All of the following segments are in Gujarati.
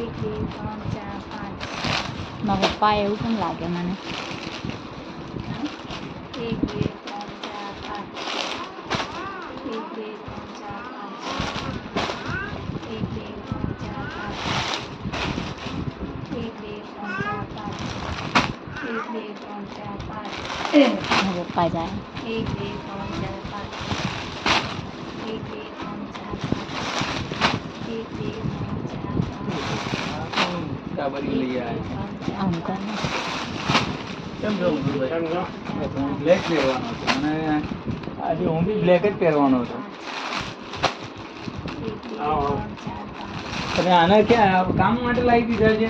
એક બે ત્રણ ચાર પાંચ મારા પપ્પા એવું કેમ લાગે મને? એક બે ત્રણ ચાર પાંચ એક બે ત્રણ ચાર પાંચ એક બે ત્રણ ચાર પાંચ એક બે ત્રણ ચાર પાંચ એક બે ત્રણ ચાર પાંચ મારા પપ્પા જાય. એક બે ત્રણ ચાર પાંચ એક બે ત્રણ ચાર પાંચ એક બે ત્રણ ચાર પાંચ કાબરી લઈ આવ્યા. આમ કરે. કેમ છો મધુભાઈ? હું બ્લેક પહેરવાનો હતો અને આજે હું બી બ્લેક જ પહેરવાનો હતો. એક બે ત્રણ ચાર પાંચ તમે આને ક્યાં કામ માટે લાવી દીધા છે?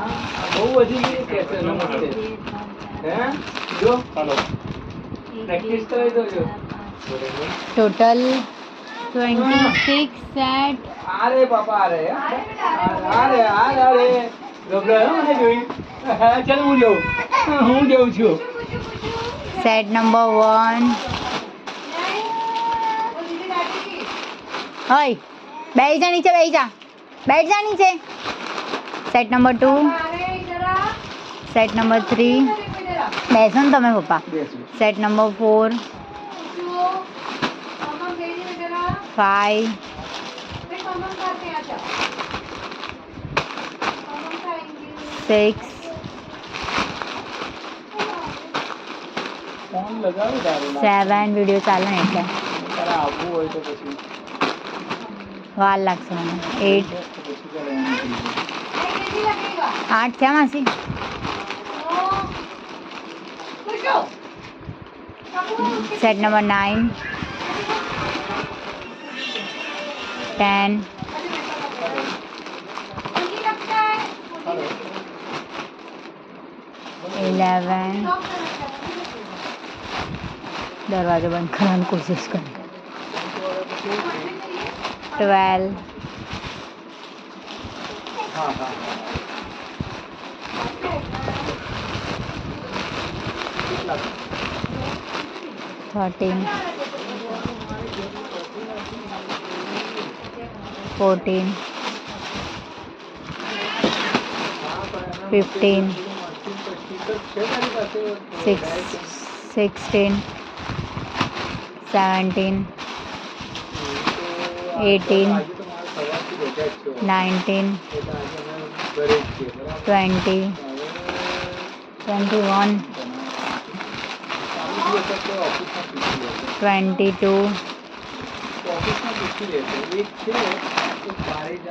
આ બહુ વધી ગઈ કે છે? નમસ્તે. હે જો પ્રેક્ટિસ કરી દો છો. Total 26 set. અરે બાપા અરે અરે ગભરાયો મને જોઈ. ચાલ હું જઉં છું. Set number 1. હોય બેસી જા નીચે, બેઠ જા નીચે. Set number 2. Set number 3. બેસો ને તમે પપ્પા. બેસું. Set number 4. 5. 6. ફોન લગાવો તારું. 7. વિડીયો ચાલે ને એટલે તારે આવવું હોય તો પછી વાર લાગશે મને. 8. પછી કરવાનું. 8 થયા માસી. Set number 9. 10. 11. દરવાજો બંધ કરવાની કોશિશ કરી. 12. હા હા 13. 14. 15. 16. 17. 18. 19. 20. 21. 22.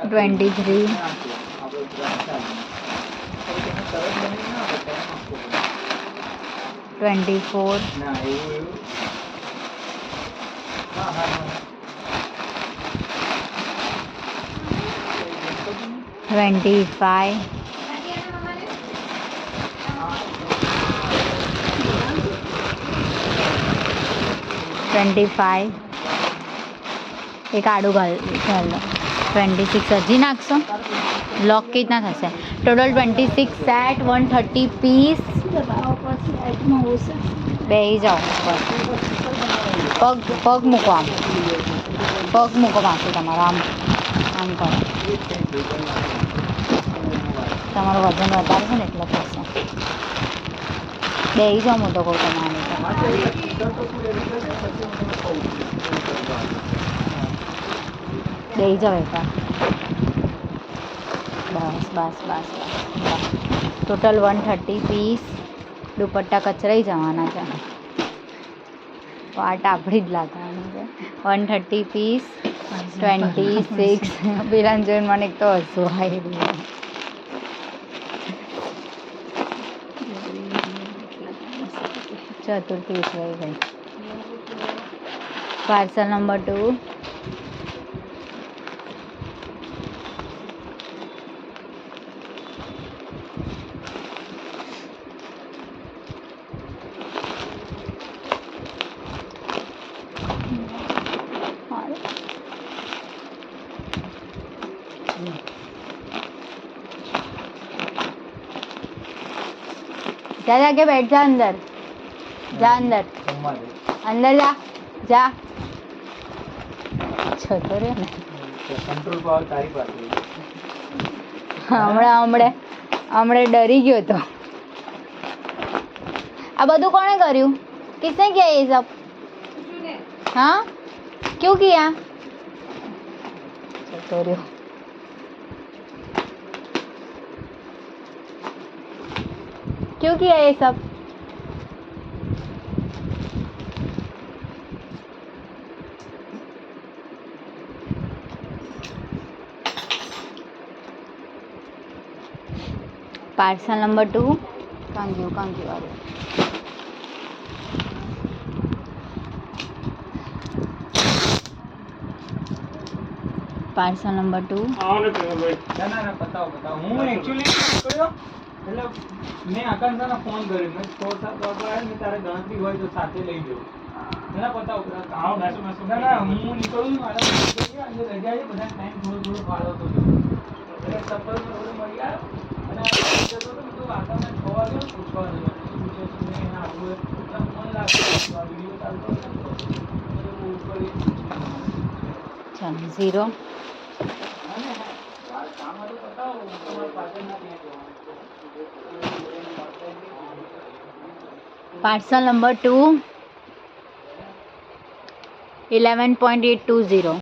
23. 24. ના એવું હા હા હા 25. 25. એક આડું ઘાલ લો. 26 હજી નાખશો? लॉक केवी રીતના થશે ટોટલ 26 સેટ 130 પીસ દબાવો પછી લાઈટમાં ઓછા બેસી જાઓ પગ પગ મૂકો આમ પગ મૂકો માથે તમારો આમ આમ કરો તમારું વજન વધારે છે ને એટલે થશે બેસી જાઓ હું તો કહું તમારે બેસી જાઓ એકવાર બસ બસ બસ બસ ટોટલ 130 પીસ દુપટ્ટા કચરાઈ જવાના છે પાર્ટ આપણી જ લાગવાની છે 130 પીસ 26 પેલા જોઈને મને એક તો હસવું આવી રહ્યું ચતુર્થી ઉઠવાઈ ગઈ પાર્સલ નંબર 2 जा जाके बैठ जा अंदर अंदर जा जा छतो रे ने કંટ્રોલ પાવર તારી પાસે હમણે ડરી ગયો તો આ બધું કોણે કર્યું किसने किया ये सब हाँ क्यों किया छतो રહ્યો क्यों किया ये सब पार्सल नंबर 2 कांगी वाले पार्सल नंबर 2 ના બતાવો હું એકચ્યુઅલી કર્યો એટલે મેં આકાંક્ષાને ફોન કર્યો મેં 6-7 વાગે આવ્યો ને તારે ગણતરી હોય તો સાથે લઈ જાઉં ના પતાવો ના હું નીકળું મારા આજે રજા છે બધા ટાઈમ થોડો ફાળવતો હતો એટલે સફર થોડું મળી આવ્યો અને જતો તો બધું વાતાવરણ 6 વાગે પૂછવા ગયો પૂછે છે મેં આવું ફોન લાગતો વિડીયો ચાલતો चलो 0 पार्सल नंबर 2 11.820